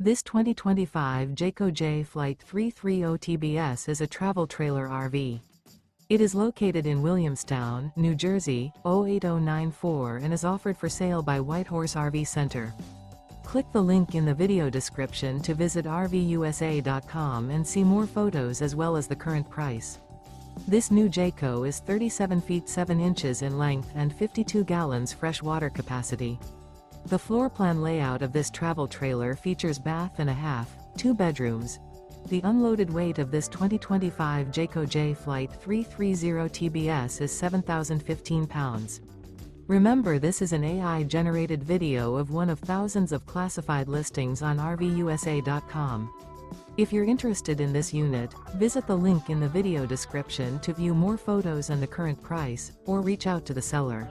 This 2025 Jayco Jay Flight 330 TBS is a travel trailer RV. It is located in Williamstown, New Jersey, 08094 and is offered for sale by Whitehorse RV Center. Click the link in the video description to visit RVUSA.com and see more photos as well as the current price. This new Jayco is 37 feet 7 inches in length and 52 gallons fresh water capacity. The floor plan layout of this travel trailer features bath and a half, 2 bedrooms. The unloaded weight of this 2025 Jayco Jay Flight 330 TBS is 7,015 pounds. Remember, this is an AI-generated video of one of thousands of classified listings on RVUSA.com. If you're interested in this unit, visit the link in the video description to view more photos and the current price, or reach out to the seller.